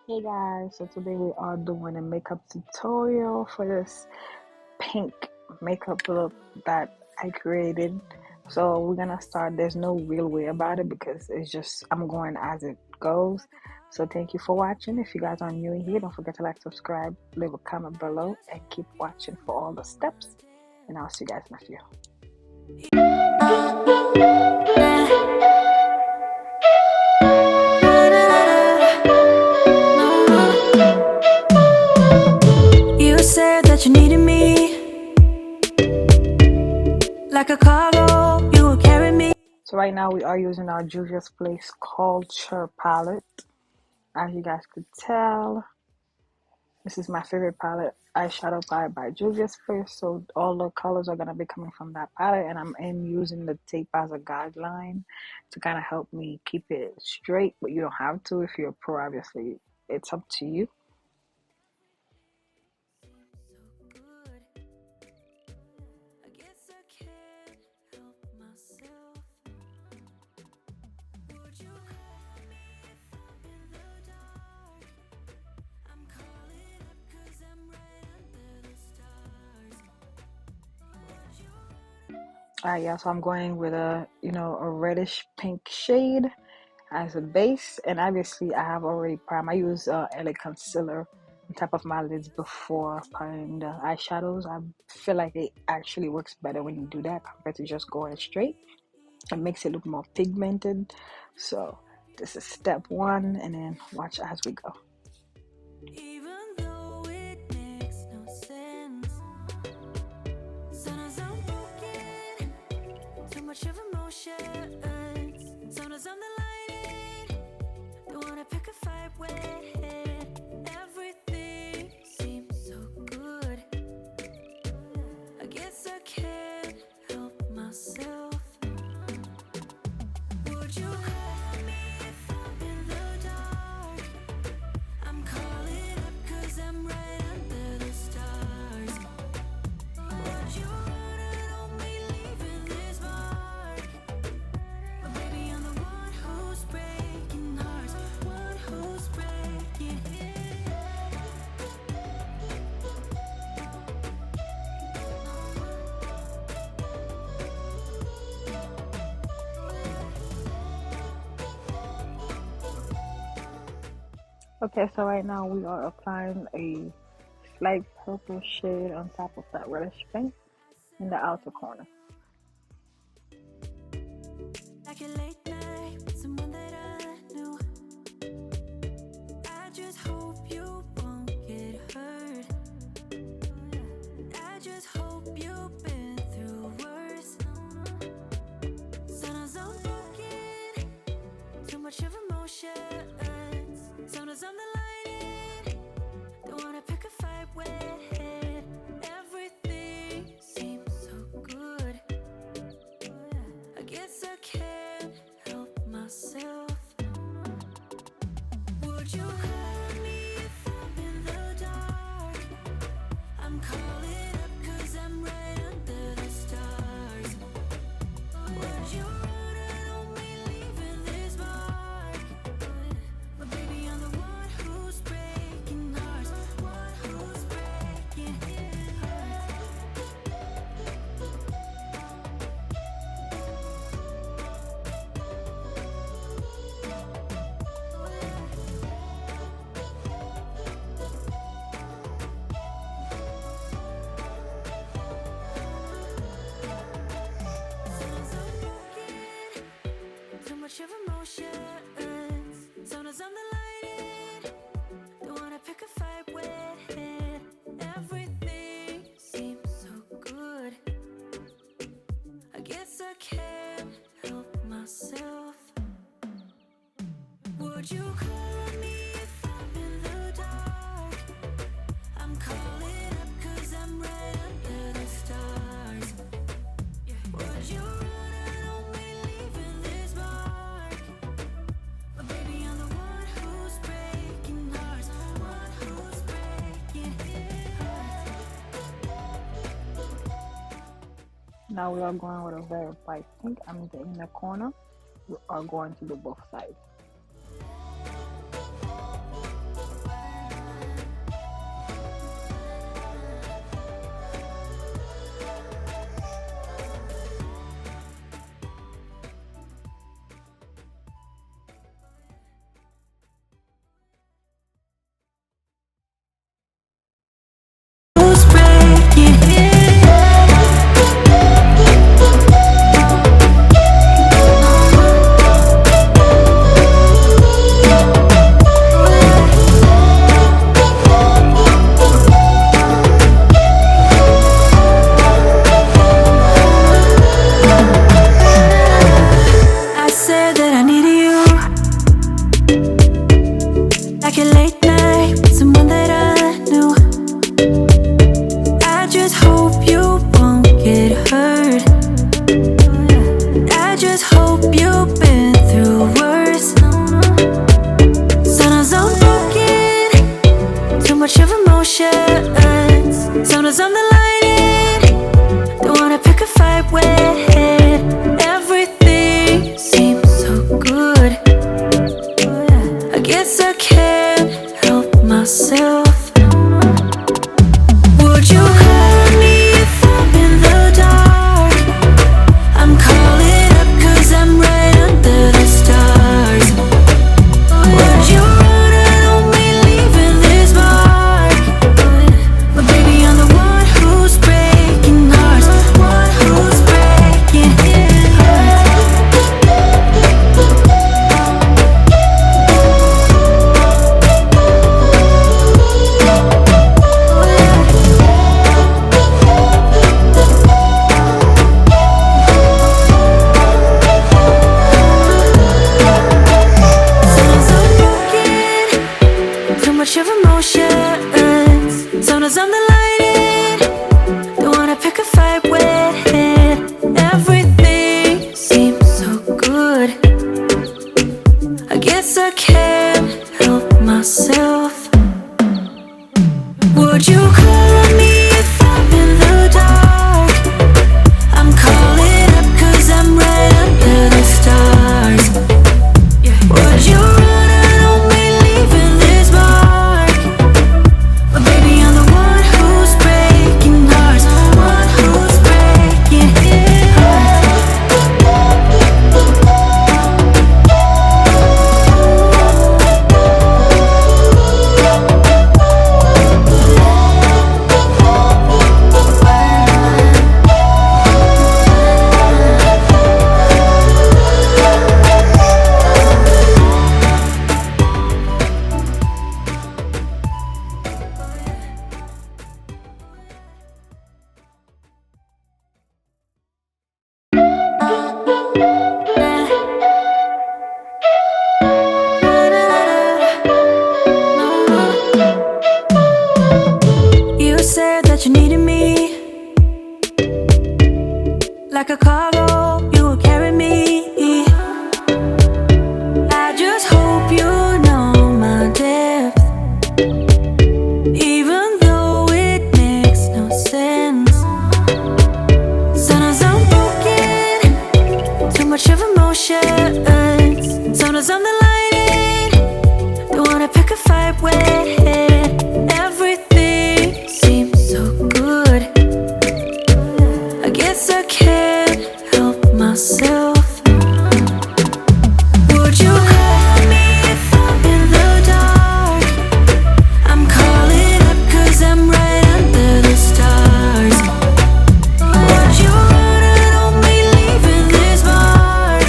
Hey guys, so today we are doing a makeup tutorial for this pink makeup look that I created. So we're gonna start. There's no real way about it because it's just I'm going as it goes. So thank you for watching. If you guys are new here, don't forget to like, subscribe, leave a comment below, and keep watching for all the steps. And I'll see you guys in a few. You said that you needed me like a cargo, you will carry me. So right now we are using our Juvia's Place Culture palette. As you guys could tell, this is my favorite palette, eyeshadow palette by Juvia's Place. So all the colors are gonna be coming from that palette, and I'm using the tape as a guideline to kind of help me keep it straight. But you don't have to if you're a pro. Obviously, it's up to you. Alright, yeah, so I'm going with a reddish pink shade as a base, and obviously I have already primed. I use LA concealer on top of my lids before applying the eyeshadows. I feel like it actually works better when you do that compared to just going straight. It makes it look more pigmented. So this is step one, and then watch as we go. Of emotions, sometimes I'm the lighting, don't wanna pick a fight with everything seems so good. I guess I can't help myself. Would you call me if I'm in the dark? I'm calling up 'cause I'm right under the stars. Would you Okay, so right now we are applying a slight purple shade on top of that reddish pink in the outer corner. like a late night with someone that I knew. I just hope you won't get hurt. I just hope you've been through worse. Sometimes I'm broken, too much of emotions. Sometimes I'm the lighting, don't wanna pick a fight with everything seems so good. I guess I can't help myself. Would you call me if I'm in the dark? I'm calling up 'cause I'm right under the stars. Would you run on me leaving this mark? But baby, I'm the one who's breaking hearts, one who's breaking hearts. Too much of emotions. Sometimes I'm the lighting, don't wanna pick a fight with everything seems so good. I guess I can't help myself. Would you call me if I'm in the dark? I'm calling up 'cause I'm right under the stars. Would you run on me leaving this mark? But baby, I'm the one who's breaking hearts, one who's breaking hearts. Now we are going with a very bright pink. I'm in the inner corner. We are going to do both sides. like a late night with someone that I knew. I just hope you won't get hurt. I just hope you've been through worse. Sometimes I'm broken, too much of emotions. Sometimes I'm the lighting, don't wanna pick a fight with. Everything seems so good. I guess I can't help myself. Would you call me if I'm in the dark? I'm calling up 'cause I'm right under the stars. Would you run on me leaving this mark? But baby, I'm the one who's breaking hearts, one who's breaking hearts. Sometimes I'm broken, too much of emotions. Sometimes I'm the lighting, don't wanna pick a fight with. Everything seems so good. I guess I can't help myself. Would you call me if I'm in the dark? I'm calling up 'cause I'm right under the stars. Would you run on me leaving this mark? But baby, I'm the one who's breaking hearts, one who's breaking hearts. You said that you needed me like a cargo, you would carry me. I just hope you know my depth, even though it makes no sense. Sometimes I'm broken, too much of emotions. Sometimes I'm the lighting, don't wanna pick a fight with. Everything seems so good. I guess I can't help myself. Would you call me if I'm in the dark? I'm calling up 'cause I'm right under the stars. Would you run on me leaving this mark?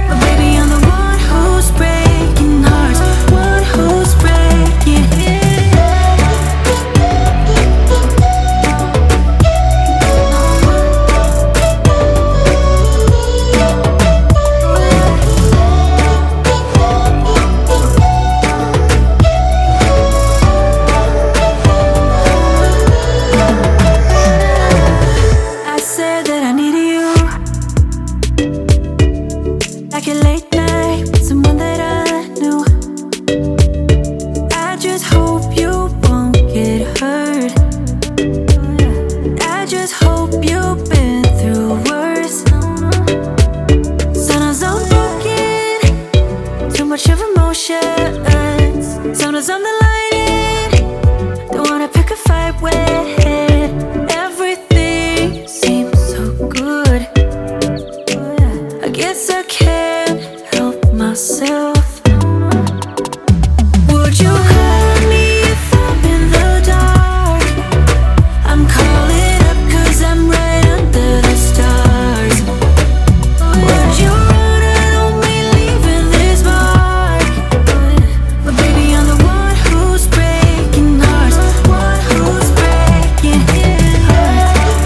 But baby, I'm the one who's breaking hearts, one who's breaking I said that I needed you like a late night with someone that I knew. I just hope you won't get hurt. I just hope you've been through worse. Sometimes I'm broken, too much of emotions. Sometimes I'm the lighting, don't wanna pick a fight with. Everything seems so good. I guess I can't help myself. Would you call me if I'm in the dark? I'm calling up 'cause I'm right under the stars. Would you run on me leaving this mark? But baby, I'm the one who's breaking hearts, one who's breaking hearts.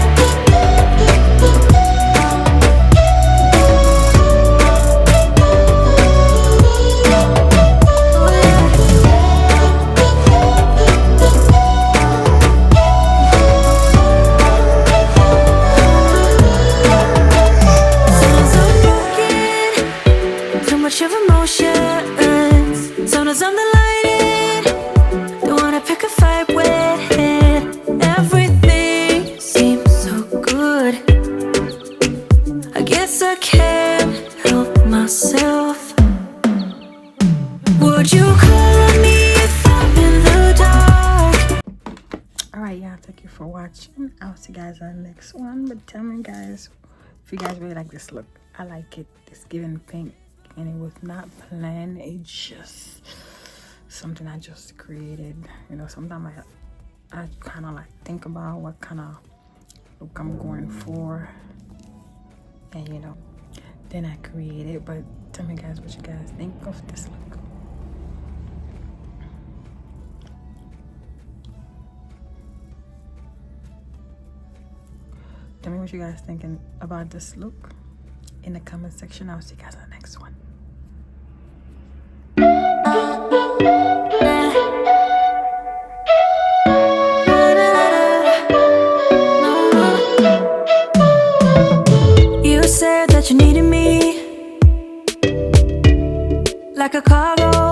light it. Don't wanna pick a fight with it. Everything seems so good. I guess I can't help myself. Would you call on me if I'm in the dark? Alright, yeah, thank you for watching. I'll see you guys on the next one. But tell me, guys, if you guys really like this look. I like it. It's giving pink, and it was not planned. It's just something I just created. You know, sometimes I kind of like think about what kind of look I'm going for, and you know, then I create it. But tell me, guys, what you guys think of this look. Tell me what you guys thinking about this look in the comment section. I'll see you guys on the next one. You said that you needed me like a cargo